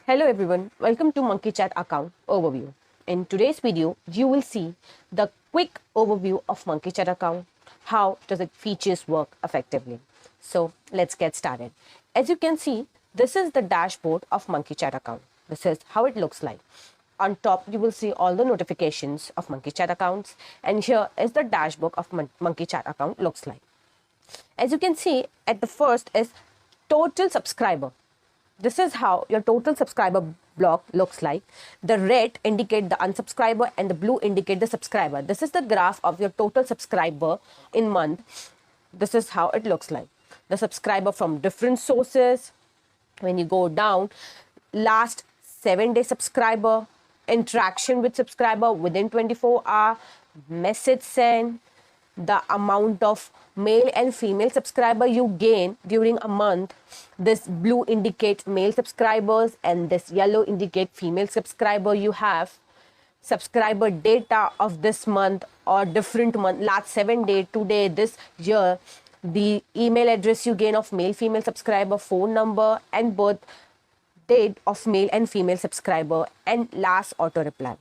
Hello everyone, welcome to Monkeychat account overview. In today's video, you will see the quick overview of Monkeychat account. How does it features work effectively? So let's get started. As you can see, this is the dashboard of Monkeychat account. This is how it looks like. On top, you will see all the notifications of Monkeychat accounts, and here is the dashboard of Monkeychat account looks like. As you can see, at the first is total subscriber. This is how your total subscriber block looks like. The red indicate the unsubscriber and the blue indicate the subscriber. This is the graph of your total subscriber in month. This is how it looks like. The subscriber from different sources. When you go down, last 7-day subscriber, interaction with subscriber within 24 hours, message sent, the amount of male and female subscriber you gain during a month. This blue indicates male subscribers and this yellow indicate female subscriber you have. Subscriber data of this month or different month, last 7 days, today, this year, the email address you gain of male female subscriber, phone number and birth date of male and female subscriber, and last auto reply.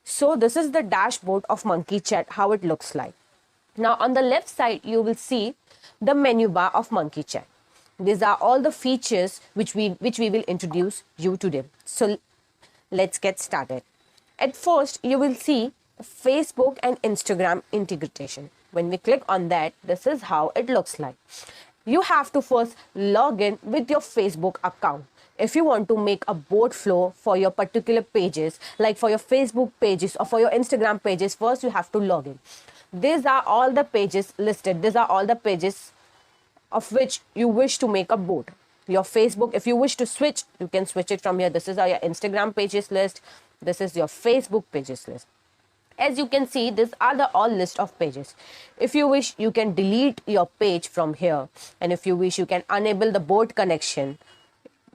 So this is the dashboard of Monkeychat, how it looks like. Now on the left side, you will see the menu bar of Monkeychat. These are all the features which we will introduce you today. So let's get started. At first, you will see Facebook and Instagram integration. When we click on that, this is how it looks like. You have to first log in with your Facebook account. If you want to make a bot flow for your particular pages, like for your Facebook pages or for your Instagram pages, first you have to log in. These are all the pages listed. These are all the pages of which you wish to make a bot. Your Facebook, if you wish to switch, you can switch it from here. This is your Instagram pages list. This is your Facebook pages list. As you can see, these are the all list of pages. If you wish, you can delete your page from here. And if you wish, you can enable the bot connection.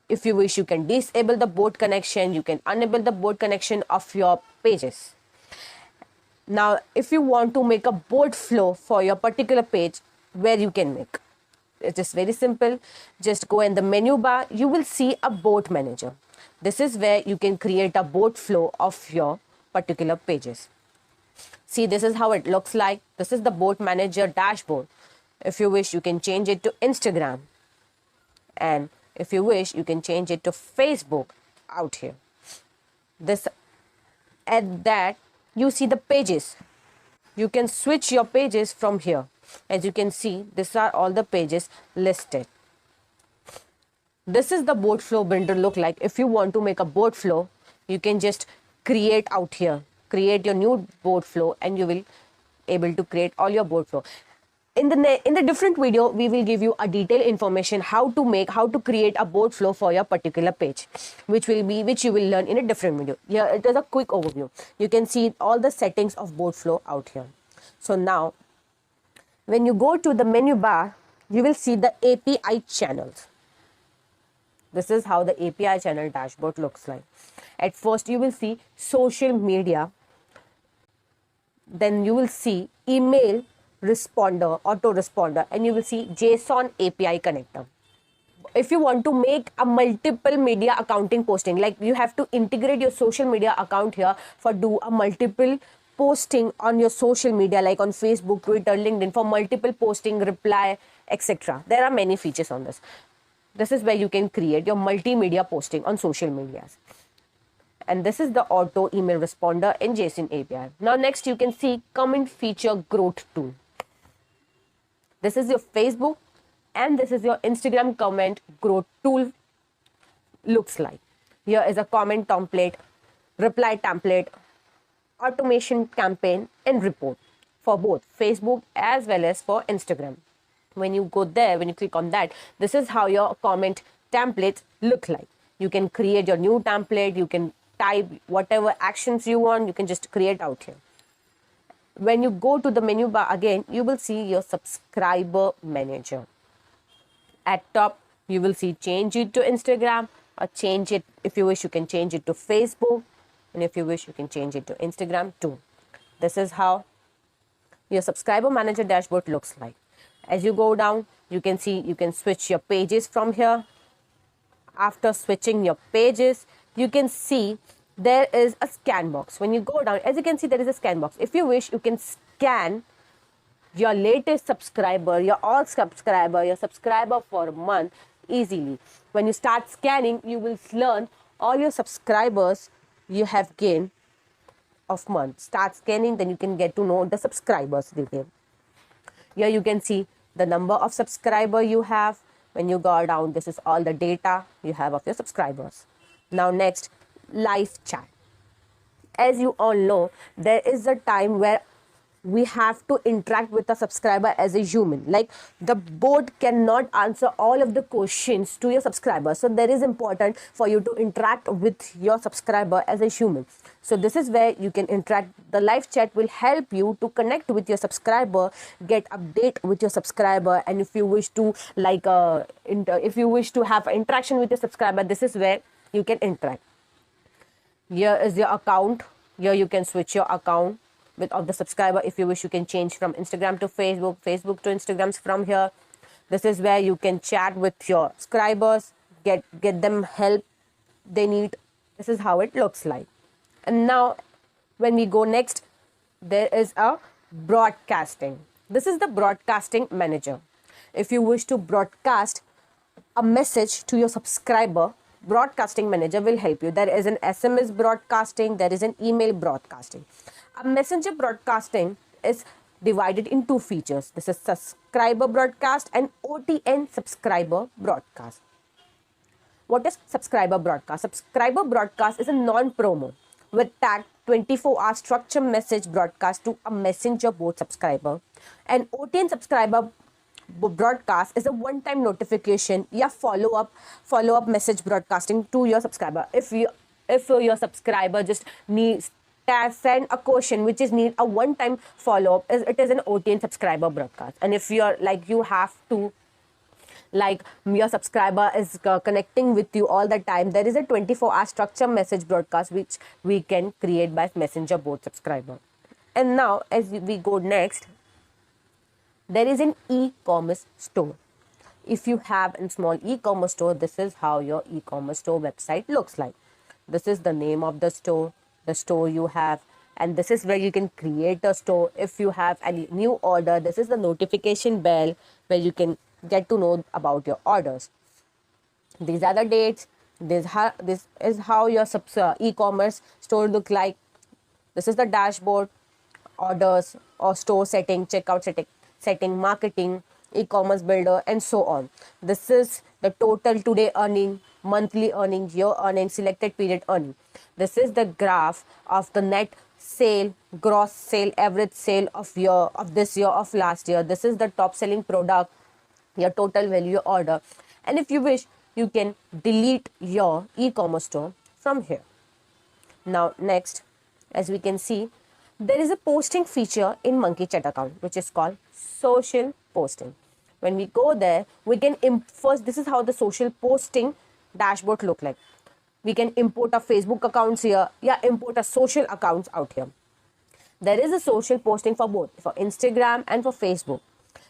If you wish, you can disable the bot connection. You can enable the bot connection of your pages. Now, if you want to make a bot flow for your particular page, where you can make, it is very simple. Just go in the menu bar, you will see a bot manager. This is where you can create a bot flow of your particular pages. See, this is how it looks like. This is the bot manager dashboard. If you wish, you can change it to Instagram. And if you wish, you can change it to Facebook out here. At that, you see the pages. You can switch your pages from here. As you can see, these are all the pages listed. This is the bot flow builder look like. If you want to make a bot flow, you can just create out here. Create your new bot flow and you will able to create all your bot flow. In the different video, we will give you a detailed information how to create a bot flow for your particular page, which you will learn in a different video. Here it is a quick overview. You can see all the settings of bot flow out here. So now, when you go to the menu bar, you will see the API channels. This is how the API channel dashboard looks like. At first, you will see social media. Then you will see email responder, autoresponder, and you will see JSON API connector. If you want to make a multiple media accounting posting, like you have to integrate your social media account here for do a multiple posting on your social media, like on Facebook, Twitter, LinkedIn, for multiple posting, reply, etc. There are many features on this. This is where you can create your multimedia posting on social medias. And this is the auto email responder in JSON API. Now next, you can see comment feature growth tool. This is your Facebook and this is your Instagram comment growth tool looks like. Here is a comment template, reply template, automation campaign and report for both Facebook as well as for Instagram. When you go there, when you click on that, this is how your comment templates look like. You can create your new template, you can type whatever actions you want, you can just create out here. When you go to the menu bar again, you will see your subscriber manager. At top, you will see change it to Instagram, or change it, if you wish, you can change it to Facebook. And if you wish, you can change it to Instagram too. This is how your subscriber manager dashboard looks like. As you go down, you can see you can switch your pages from here. After switching your pages, you can see there is a scan box. When you go down, as you can see, there is a scan box. If you wish, you can scan your latest subscriber, your all subscriber, your subscriber for a month easily. When you start scanning, you will learn all your subscribers you have gained of month. Start scanning, then you can get to know the subscribers detail. Here you can see the number of subscriber you have. When you go down, this is all the data you have of your subscribers. Now next, live chat. As you all know, there is a time where we have to interact with the subscriber as a human. Like the bot cannot answer all of the questions to your subscriber. So there is important for you to interact with your subscriber as a human. So this is where you can interact. The live chat will help you to connect with your subscriber, get update with your subscriber, and if you wish to if you wish to have interaction with your subscriber, this is where you can interact. Here is your account. Here you can switch your account of the subscriber. If you wish, you can change from Instagram to Facebook, Facebook to Instagrams from here. This is where you can chat with your subscribers, get them help they need. This is how it looks like. And now when we go next, there is a broadcasting. This is the broadcasting manager. If you wish to broadcast a message to your subscriber, broadcasting manager will help you. There is an SMS broadcasting, there is an email broadcasting. A messenger broadcasting is divided in two features. This is subscriber broadcast and OTN subscriber broadcast. What is subscriber broadcast? Subscriber broadcast is a non-promo with tag 24-hour structure message broadcast to a messenger bot subscriber. And OTN subscriber broadcast is a one-time notification या follow-up message broadcasting to your subscriber. If your subscriber just needs send a question which is need a one-time follow-up, it is an OTN subscriber broadcast. And if you're like you have to like your subscriber is connecting with you all the time, there is a 24-hour structure message broadcast which we can create by messenger bot subscriber. And now as we go next, there is an e-commerce store. If you have a small e-commerce store, this is how your e-commerce store website looks like. This is the name of the store you have, and this is where you can create a store. If you have any new order, this is the notification bell where you can get to know about your orders. These are the dates. This is how your e-commerce store look like. This is the dashboard, orders or store setting, checkout setting, marketing, e-commerce builder, and so on. This is the total today earning, monthly earning, year earning, selected period earning. This is the graph of the net sale, gross sale, average sale of this year, of last year. This is the top selling product, your total value order. And if you wish, you can delete your e-commerce store from here. Now next, as we can see, there is a posting feature in Monkeychat account which is called social posting. When we go there, we can first, this is how the social posting dashboard look like. We can import our Facebook accounts here, import our social accounts out here. There is a social posting for both, for Instagram and for Facebook.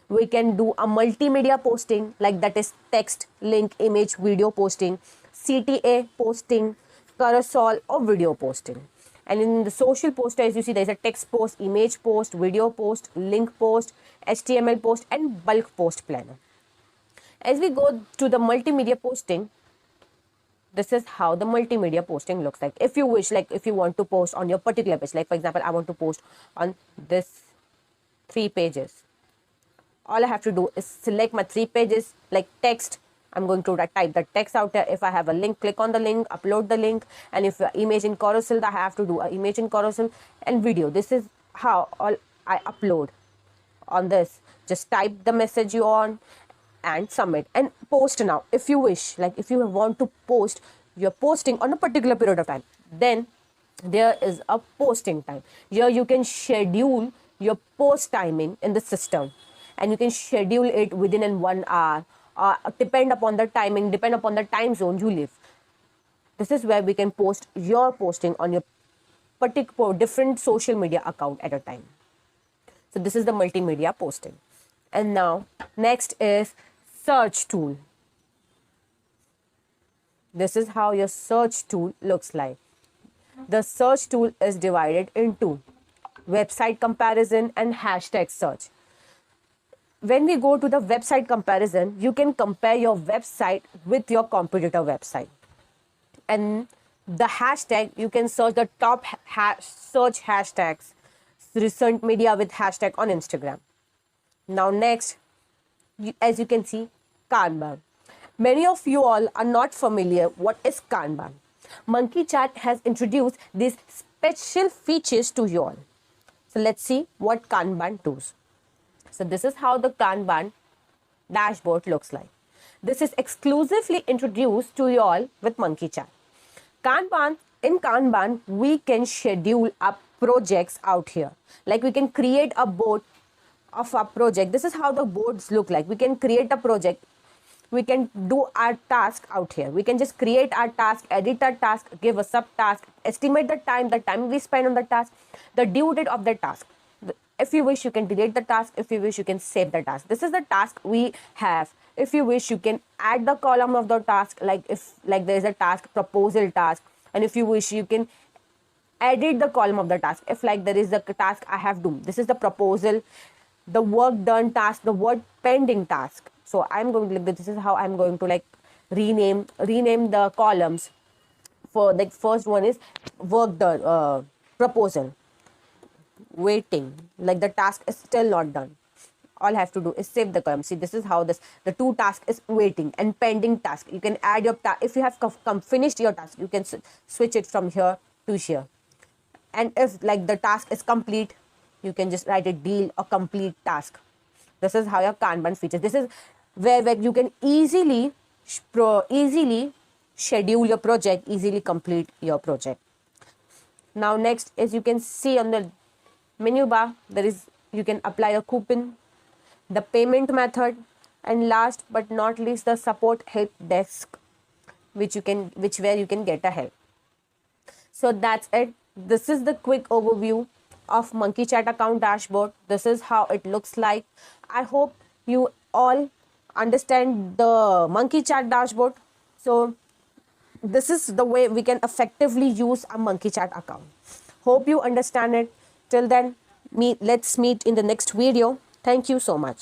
We can do a multimedia posting, like that is text, link, image, video posting, CTA posting, carousel or video posting. And in the social poster, as you see, there is a text post, image post, video post, link post, HTML post, and bulk post planner. As we go to the multimedia posting, this is how the multimedia posting looks like. If you wish, like if you want to post on your particular page, like for example, I want to post on this 3 pages. All I have to do is select my 3 pages, like text. I'm going to type the text out there. If I have a link, click on the link, upload the link. And if image in carousel, I have to do an image in carousel, and video. This is how all I upload on this. Just type the message you want and submit and post now. If you wish, like if you want to post, you're posting on a particular period of time, then there is a posting time. Here you can schedule your post timing in the system, and you can schedule it within 1 hour. Depend upon the timing, depend upon the time zone you live. This is where we can post your posting on your particular different social media account at a time. So this is the multimedia posting. And now next is search tool. This is how your search tool looks like. The search tool is divided into website comparison and hashtag search. When we go to the website comparison, you can compare your website with your competitor website. And the hashtag, you can search the top search hashtags, recent media with hashtag on Instagram. Now next, as you can see, Kanban. Many of you all are not familiar what is Kanban. Monkeychat has introduced these special features to you all. So let's see what Kanban does. So this is how the Kanban dashboard looks like. This is exclusively introduced to you all with Monkeychat. In Kanban, we can schedule our projects out here. Like we can create a board of our project. This is how the boards look like. We can create a project. We can do our task out here. We can just create our task, edit our task, give a subtask, estimate the time we spend on the task, the due date of the task. If you wish, you can delete the task. If you wish, you can save the task. This is the task we have. If you wish, you can add the column of the task, like there is a task, proposal task. And if you wish, you can edit the column of the task. If there is a task I have done. This is the proposal, the work done task, the work pending task. So I'm going to this is how I'm going to rename the columns. For the first one is work done, proposal, waiting, the task is still not done. All I have to do is save the column. See, this is how the two task is waiting and pending task. You can add your task. If you have finished your task, you can switch it from here to here. And if the task is complete, you can just write a deal or complete task. This is how your Kanban features. This is where you can easily schedule your project, easily complete your project. Now next, as you can see on the menu bar, you can apply a coupon, the payment method, and last but not least, the support help desk, where you can get a help. So that's it. This is the quick overview of Monkeychat account dashboard. This is how it looks like. I hope you all understand the Monkeychat dashboard. So this is the way we can effectively use a Monkeychat account. Hope you understand it. Till then, let's meet in the next video. Thank you so much.